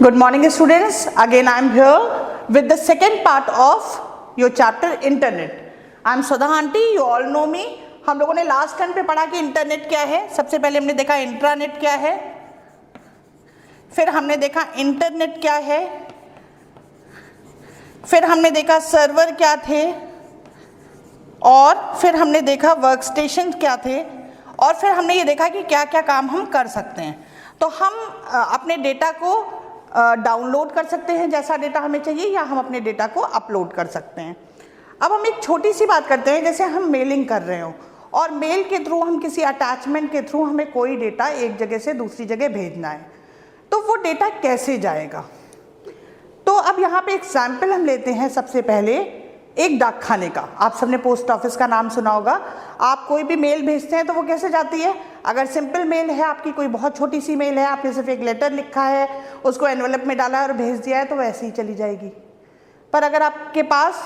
Good morning students, again I am here with the second part of your chapter internet. I am Sudha aunty, you all know me. हम लोगों ने last time पे पढ़ा कि internet क्या है. सबसे पहले हमने देखा इंट्रानेट क्या है, फिर हमने देखा इंटरनेट क्या है, फिर हमने देखा सर्वर क्या थे, और फिर हमने देखा वर्क स्टेशन क्या थे, और फिर हमने ये देखा कि क्या क्या काम हम कर सकते हैं. तो हम अपने डेटा को डाउनलोड कर सकते हैं जैसा डेटा हमें चाहिए, या हम अपने डेटा को अपलोड कर सकते हैं. अब हम एक छोटी सी बात करते हैं, जैसे हम मेलिंग कर रहे हो और मेल के थ्रू हम किसी अटैचमेंट के थ्रू हमें कोई डेटा एक जगह से दूसरी जगह भेजना है, तो वो डेटा कैसे जाएगा. तो अब यहाँ पे एग्जाम्पल हम लेते हैं. सबसे पहले एक डाकखाने का. आप सबने पोस्ट ऑफिस का नाम सुना होगा. आप कोई भी मेल भेजते हैं तो वो कैसे जाती है. अगर सिंपल मेल है, आपकी कोई बहुत छोटी सी मेल है, आपने सिर्फ एक लेटर लिखा है, उसको एनवेलप में डाला और भेज दिया है, तो वैसे ही चली जाएगी. पर अगर आपके पास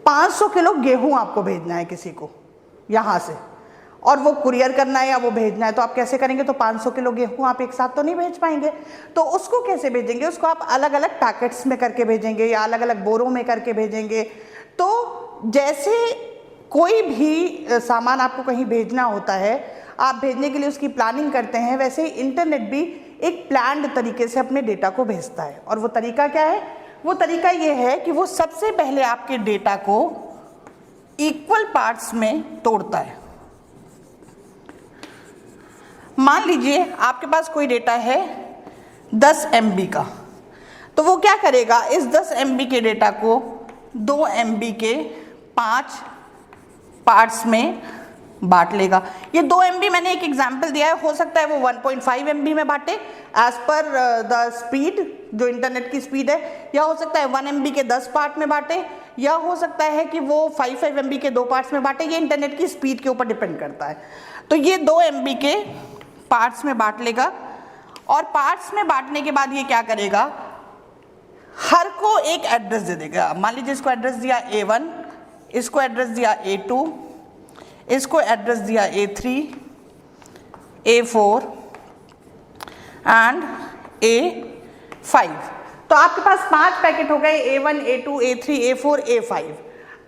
500 किलो गेहूं आपको भेजना है किसी को यहाँ से, और वो कुरियर करना है या वो भेजना है, तो आप कैसे करेंगे. तो 500 किलो गेहूं आप एक साथ तो नहीं भेज पाएंगे. तो उसको कैसे भेजेंगे, उसको आप अलग अलग पैकेट्स में करके भेजेंगे या अलग अलग बोरों में करके भेजेंगे. तो जैसे कोई भी सामान आपको कहीं भेजना होता है, आप भेजने के लिए उसकी प्लानिंग करते हैं, वैसे ही इंटरनेट भी एक प्लान्ड तरीके से अपने डेटा को भेजता है. और वो तरीका क्या है. वो तरीका ये है कि वो सबसे पहले आपके डेटा को इक्वल पार्ट्स में तोड़ता है. मान लीजिए आपके पास कोई डेटा है 10 MB का, तो वो क्या करेगा, इस 10 MB के डेटा को 2 MB के 5 पार्ट्स में बांट लेगा. ये 2 MB मैंने एक एग्जाम्पल दिया है, हो सकता है वो 1.5 MB में बांटे एज पर द स्पीड, जो इंटरनेट की स्पीड है, या हो सकता है 1 MB के 10 पार्ट में बांटे, या हो सकता है कि वो 5 MB के 2 पार्ट्स में बांटे. ये इंटरनेट की स्पीड के ऊपर डिपेंड करता है. तो ये 2 MB के पार्ट्स में बांट लेगा, और पार्ट्स में बांटने के बाद ये क्या करेगा, हर को एक एड्रेस दे देगा. मान लीजिए इसको एड्रेस दिया A1, इसको एड्रेस दिया A2, इसको एड्रेस दिया A3, A4 एंड A5. तो आपके पास 5 पैकेट हो गए, A1, A2, A3, A4, A5.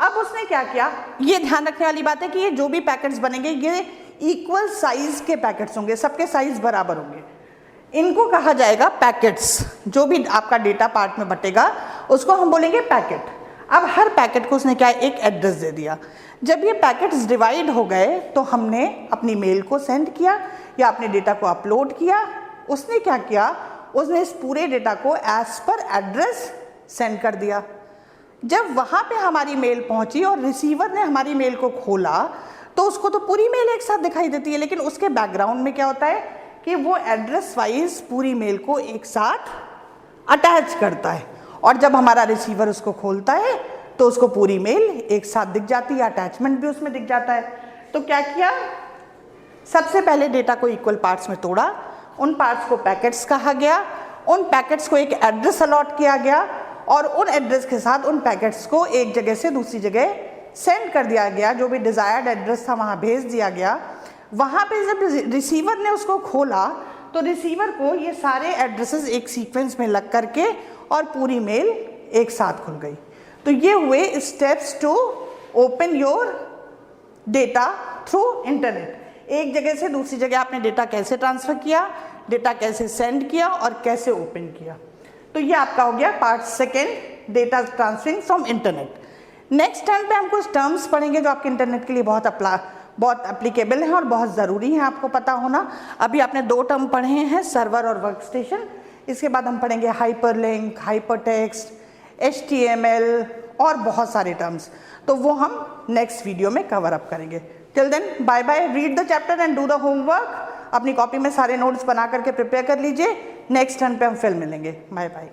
अब उसने क्या किया, ये ध्यान रखने वाली बात है कि ये जो भी पैकेट्स बनेंगे ये इक्वल साइज के पैकेट्स होंगे, सबके साइज बराबर होंगे. इनको कहा जाएगा पैकेट्स. जो भी आपका डेटा पार्ट में बटेगा उसको हम बोलेंगे पैकेट. अब हर पैकेट को उसने क्या एक एड्रेस दे दिया. जब ये पैकेट्स डिवाइड हो गए तो हमने अपनी मेल को सेंड किया या अपने डेटा को अपलोड किया. उसने क्या किया, उसने इस पूरे डेटा को एज पर एड्रेस सेंड कर दिया. जब वहाँ पे हमारी मेल पहुँची और रिसीवर ने हमारी मेल को खोला, तो उसको तो पूरी मेल एक साथ दिखाई देती है, लेकिन उसके बैकग्राउंड में क्या होता है कि वो एड्रेस वाइज पूरी मेल को एक साथ अटैच करता है. और जब हमारा रिसीवर उसको खोलता है तो उसको पूरी मेल एक साथ दिख जाती है, अटैचमेंट भी उसमें दिख जाता है. तो क्या किया, सबसे पहले डेटा को इक्वल पार्ट्स में तोड़ा, उन पार्ट्स को पैकेट्स कहा गया, उन पैकेट्स को एक एड्रेस अलॉट किया गया, और उन एड्रेस के साथ उन पैकेट्स को एक जगह से दूसरी जगह सेंड कर दिया गया. जो भी डिज़ायर्ड एड्रेस था वहाँ भेज दिया गया. वहाँ पे जब रिसीवर ने उसको खोला तो रिसीवर को ये सारे एड्रेसेस एक सीक्वेंस में लग करके और पूरी मेल एक साथ खुल गई. तो ये हुए steps to open your data through internet. एक जगह से दूसरी जगह आपने डेटा कैसे ट्रांसफ़र किया, डेटा कैसे सेंड किया और कैसे ओपन किया. तो ये आपका हो गया part second, data transferring from internet. Next time पे हम कुछ टर्म्स पढ़ेंगे जो आपके इंटरनेट के लिए बहुत एप्लीकेबल हैं और बहुत ज़रूरी हैं आपको पता होना. अभी आपने 2 टर्म पढ़े हैं, सर्वर और वर्क स्टेशन. इसके बाद हम पढ़ेंगे हाइपरलिंक, हाइपरटेक्स्ट, HTML और बहुत सारे टर्म्स. तो वो हम नेक्स्ट वीडियो में कवर अप करेंगे. Till then bye bye. Read the chapter and do the homework. अपनी कॉपी में सारे नोट्स बना करके प्रिपेयर कर लीजिए. नेक्स्ट टर्न पे हम फिर मिलेंगे. Bye bye.